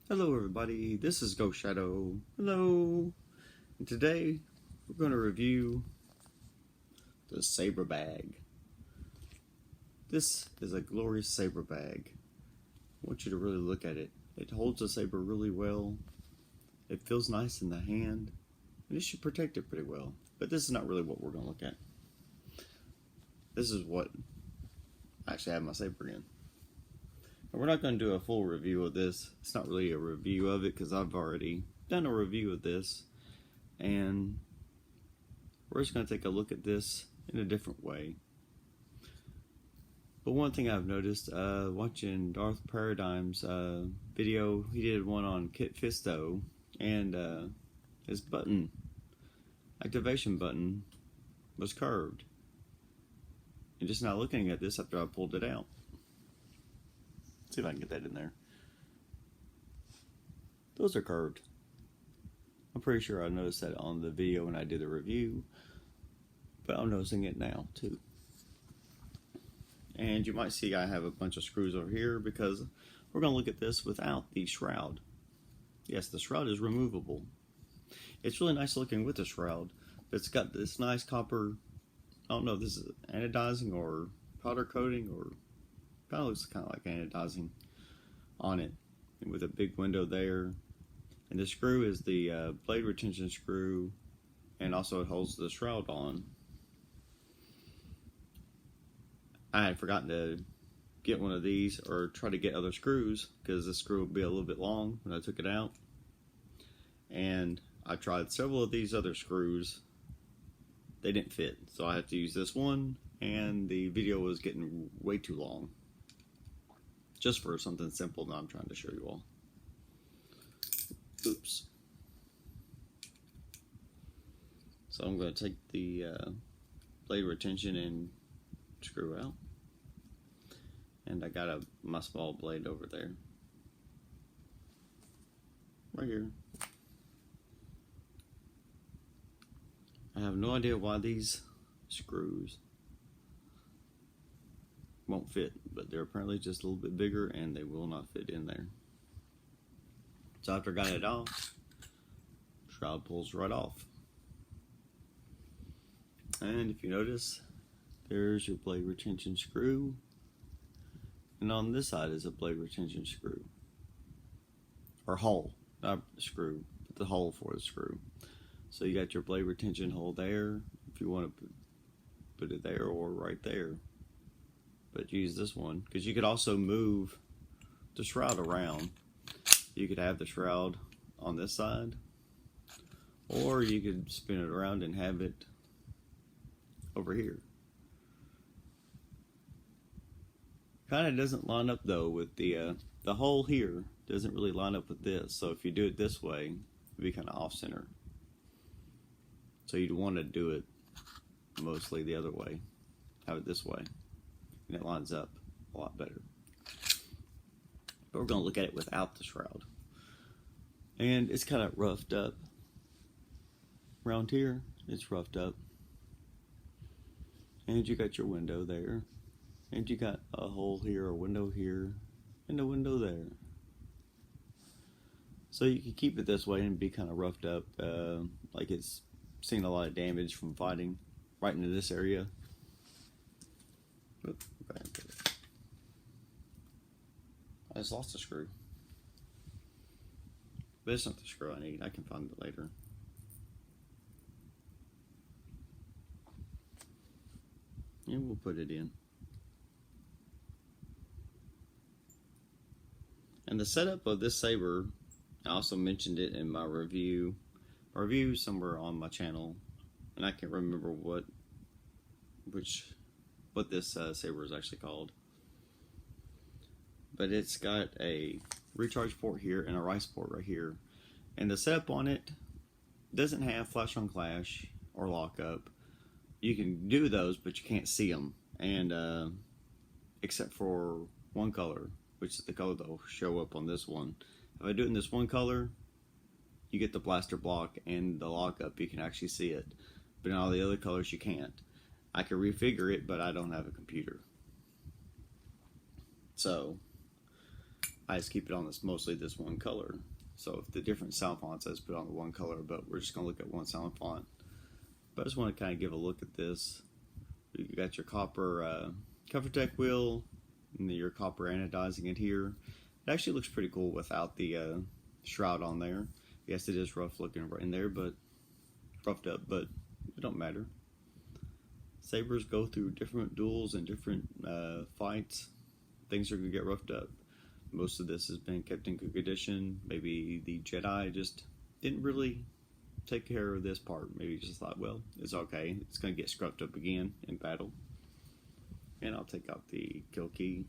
Hello everybody, this is Ghost Shadow. Hello! And today we're going to review the Saber bag. This is a glorious saber bag. I want you to really look at it. It holds the saber really well. It feels nice in the hand. And it should protect it pretty well. But this is not really what we're going to look at. This is what I actually have my saber in. And we're not going to do a full review of this. It's not really a review of it because I've already done a review of this. And we're just going to take a look at this in a different way. But one thing I've noticed, watching Darth Paradigm's video, he did one on Kit Fisto, and his activation button was curved. And just now looking at this after I pulled it out. See if I can get that in there. Those are curved. I'm pretty sure I noticed that on the video when I did the review, but I'm noticing it now too. And you might see I have a bunch of screws over here because we're going to look at this without the shroud. Yes, the shroud is removable. It's really nice looking with the shroud, but it's got this nice copper, I don't know if this is anodizing or powder coating, or kind of looks kind of like anodizing on it, and with a big window there. And the screw is the blade retention screw, and also it holds the shroud on. I had forgotten to get one of these or try to get other screws because this screw would be a little bit long when I took it out. And I tried several of these other screws. They didn't fit, so I had to use this one, and the video was getting way too long. Just for something simple that I'm trying to show you all. Oops. So I'm going to take the blade retention and screw out. And I got my small blade over there. Right here. I have no idea why these screws won't fit, but they're apparently just a little bit bigger and they will not fit in there. So after I got it off, shroud pulls right off. And if you notice, there's your blade retention screw, and on this side is a blade retention screw, or hole, not screw, but the hole for the screw. So you got your blade retention hole there if you want to put it there or right there. But use this one because you could also move the shroud around. You could have the shroud on this side, or you could spin it around and have it over here. Kind of doesn't line up though with the hole here doesn't really line up with this. So if you do it this way, it'd be kind of off center. So you'd want to do it mostly the other way. Have it this way. And it lines up a lot better. But we're going to look at it without the shroud. And it's kind of roughed up. Around here, it's roughed up. And you got your window there. And you got a hole here, a window here, and a window there. So you can keep it this way and be kind of roughed up. Like it's seen a lot of damage from fighting right into this area. Oops, I just lost a screw. But it's not the screw I need. I can find it later. And we'll put it in. And the setup of this saber, I also mentioned it in my review. A review somewhere on my channel. And I can't remember what this saber is actually called. But it's got a recharge port here and a rice port right here. And the setup on it doesn't have flash on clash or lockup. You can do those, but you can't see them. And except for one color, which is the color that will show up on this one. If I do it in this one color, you get the blaster block and the lockup. You can actually see it. But in all the other colors, you can't. I can refigure it, but I don't have a computer. So I just keep it on this mostly this one color. So if the different sound fonts, I just put on the one color, but we're just going to look at one sound font. But I just want to kind of give a look at this. You got your copper CoverTech wheel, and then your copper anodizing it here. It actually looks pretty cool without the shroud on there. Yes, it is rough looking right in there, but roughed up, but it don't matter. Sabers go through different duels and different fights. Things are going to get roughed up. Most of this has been kept in good condition. Maybe the Jedi just didn't really take care of this part. Maybe just thought, well, it's okay. It's going to get scrubbed up again in battle. And I'll take out the kill key.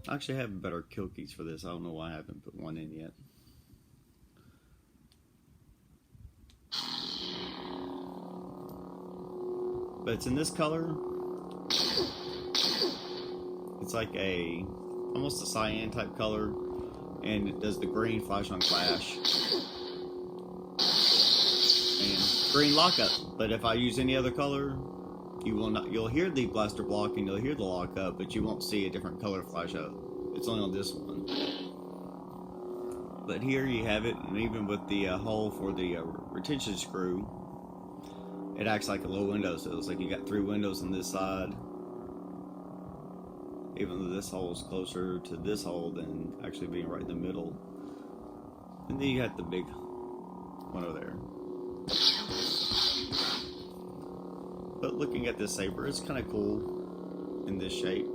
I actually have better kill keys for this. I don't know why I haven't put one in yet. But it's in this color. It's like almost a cyan type color, and it does the green flash on clash and green lockup. But if I use any other color, you will not. You'll hear the blaster block and you'll hear the lockup, but you won't see a different color flash up. It's only on this one. But here you have it, and even with the hole for the retention screw, it acts like a low window. So it's like you got 3 windows on this side. Even though this hole is closer to this hole than actually being right in the middle. And then you got the big one over there. But looking at this saber, it's kind of cool in this shape.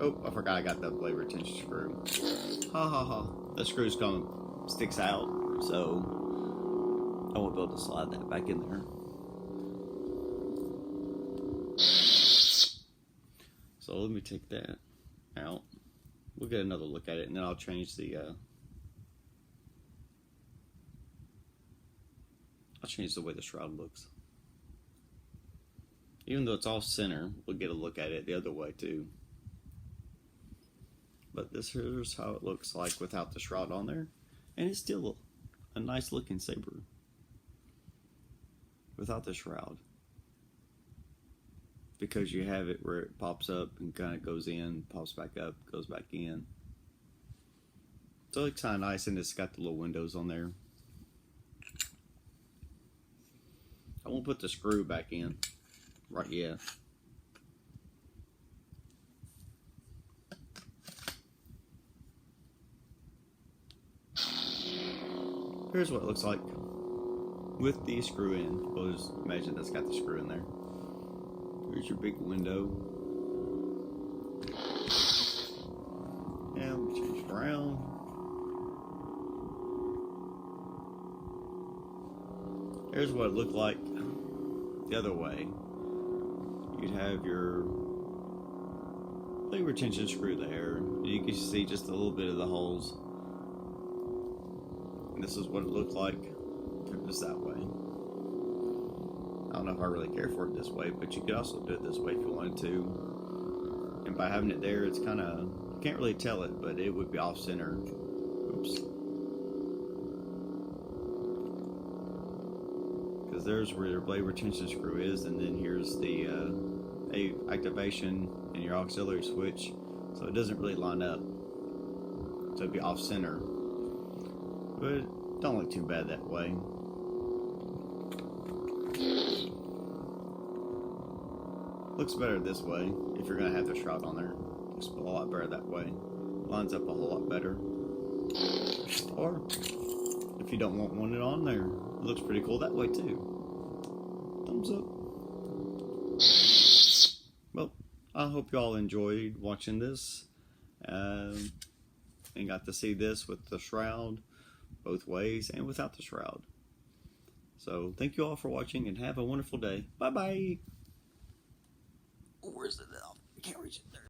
Oh, I forgot I got the blade retention screw. Ha ha ha. The screw's sticks out, so I won't be able to slide that back in there. So let me take that out. We'll get another look at it, and then I'll change the way the shroud looks. Even though it's off center, we'll get a look at it the other way too. But this here's how it looks like without the shroud on there, and it's still a nice looking saber without the shroud. Because you have it where it pops up and kind of goes in, pops back up, goes back in. So it's kind of nice, and it's got the little windows on there. I won't put the screw back in right yet. Here's what it looks like with the screw in. We'll just imagine that's got the screw in there. Here's your big window. And we'll change it around. Here's what it looked like the other way. You'd have your blade retention screw there. You can see just a little bit of the holes. And this is what it looked like if it was that way. I don't know if I really care for it this way, but you could also do it this way if you wanted to. And by having it there, it's kind of, you can't really tell it, but it would be off center. Oops. Because there's where your blade retention screw is, and then here's the activation and your auxiliary switch. So it doesn't really line up. So it'd be off center. But it don't look too bad that way. Looks better this way if you're going to have the shroud on there. Looks a lot better that way. Lines up a whole lot better. Or if you don't want one on there, it looks pretty cool that way too. Thumbs up. Well, I hope you all enjoyed watching this and got to see this with the shroud both ways and without the shroud. So thank you all for watching and have a wonderful day. Bye bye. Where's it now? I can't reach it there.